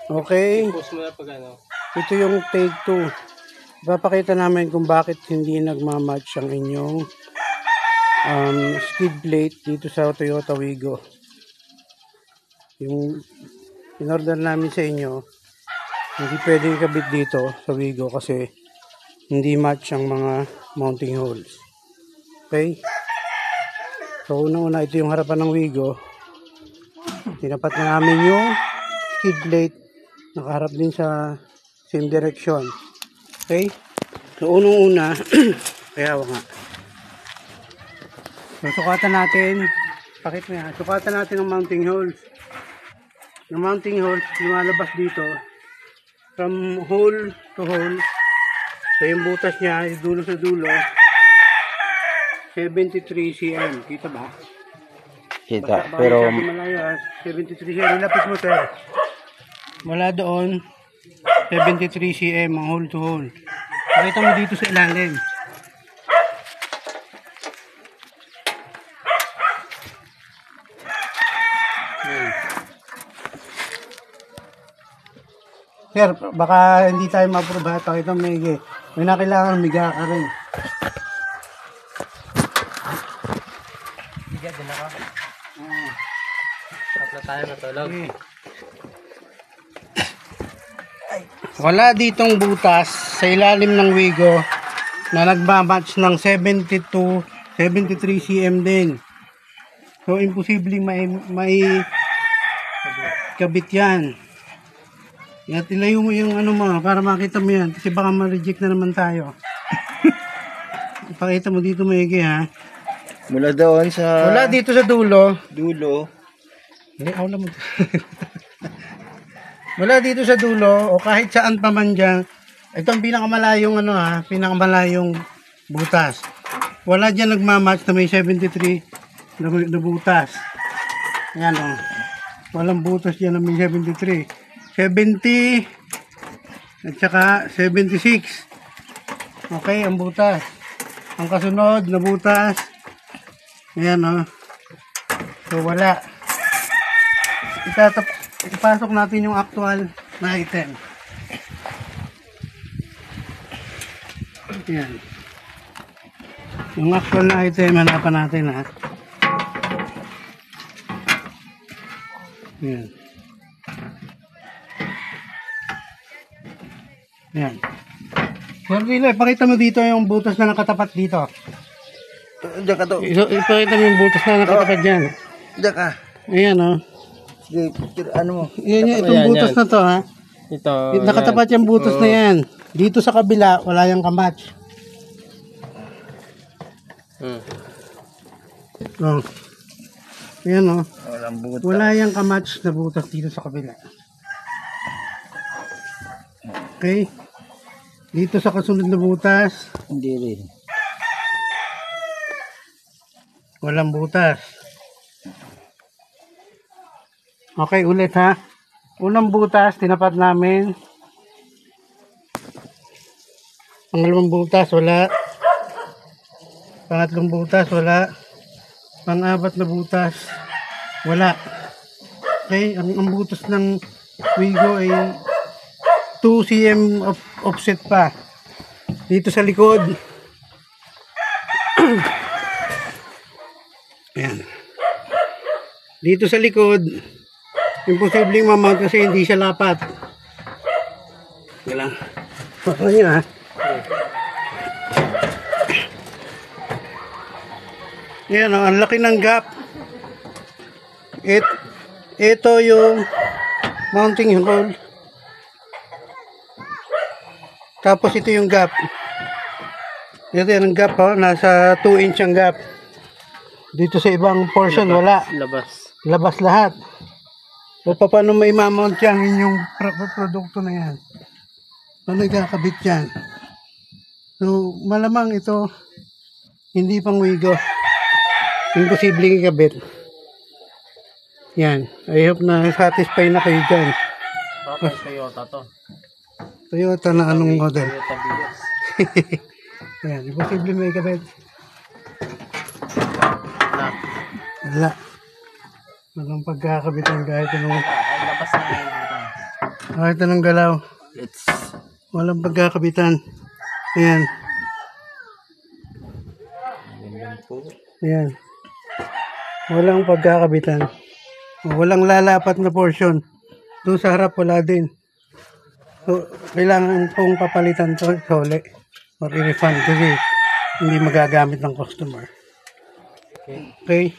Okay. Ito yung take 2. Ipapakita namin kung bakit hindi nagmamatch ang inyong skid plate dito sa Toyota Wigo. Yung in-order namin sa inyo, hindi pwedeng ikabit dito sa Wigo kasi hindi match ang mga mounting holes. Okay? So una-una, ito yung harapan ng Wigo. Tinapat na namin yung skid plate. Nakaharap din sa same direction. Okay? So unang-una, kaya nga. So sukatan natin, pakit mo yan, sukatan natin ang mounting holes. Yung mounting holes, lumalabas dito from hole to hole. So yung butas niya, dulo sa dulo, 73 cm. Kita ba? Kita. Baka Pero 73 cm. Lapit mo, sir. Wala doon 73 cm ang hole to hole. Pakita mo dito sa ilalim. Sir, baka hindi tayo ma-approve. Pakita mo, may nakailangan miga ka rin. Bigat din ako. Tatlo tayo matulog. Wala ditong butas sa ilalim ng Wigo na nagmamatch ng 72, 73 cm din. So, imposibleng may kabit yan. Yan, tilayo mo yung ano mo para makita mo yan. Kasi baka ma-reject na naman tayo. Ipakita mo dito maigi ha. mula doon sa Wala dito sa dulo. dulo. Wala mo. Wala dito sa dulo o kahit saan pa man dyan. Ito ang pinakamalayong ano ha, pinakamalayong butas. Wala dyan nagmamatch na may 73 na butas. Ayan o. Walang butas dyan na may 73. 70 at saka 76. Okay, ang butas. Ang kasunod na butas. Ayan o. So wala. Ipasok natin yung actual na item. Ayan. Yung actual na item, hanapan natin ha. Ayan. Ayan. Sir Dilo, ipakita mo dito yung butas na nakatapat dito. Diyan ka to. Ipakita mo yung butas na nakatapat dyan. Diyan ka. Ayan o. Sige, picture, ano mo. Yan, itong Ayan, butas yan. na to ha. Ito. Nakatapat yung butas na yan. Dito sa kabila, wala yung kamatch. Oh. Ayan o. Walang buta. Wala yung kamatch na butas dito sa kabila. Okay. Dito sa kasunod na butas, Hindi rin. walang butas. Okay, ulit ha. Unang butas, tinapat namin. Pangalawang butas, wala. Pangatlong butas, wala. Pang-apat na butas, wala. Okay, ang butas ng Wigo ay 2 cm offset pa. Dito sa likod. Ayan. Dito sa likod, imposibleng mamount kasi hindi siya lapat. Wala. Wala nyo ha. Ayan o, ang laki ng gap. Ito yung mounting hole. Tapos ito yung gap. Ito yung gap o, nasa 2 inch ang gap. Dito sa ibang portion, wala. Labas. Labas lahat. O paano may mamount yan yung produkto na yan? Paano ikakabit yan? So, malamang ito, hindi pang Wigo. Imposibleng ikabit. Yan. I hope na satisfy na kayo dyan. Bakit Toyota to? Toyota na anong model? Toyota Vios. Yan. Imposible may ikabit. Wala. Walang pagkakabit ng kahit anong... Ay, labas na yung butas. Kahit anong galaw. Let's... Walang pagkakabitan. Ayan. Ganyan po. Ayan. Walang pagkakabitan. Walang lalapat na portion. Doon sa harap wala din. So, kailangan pong papalitan to sa uli. Or i-refund kasi hindi magagamit ng customer. Okay?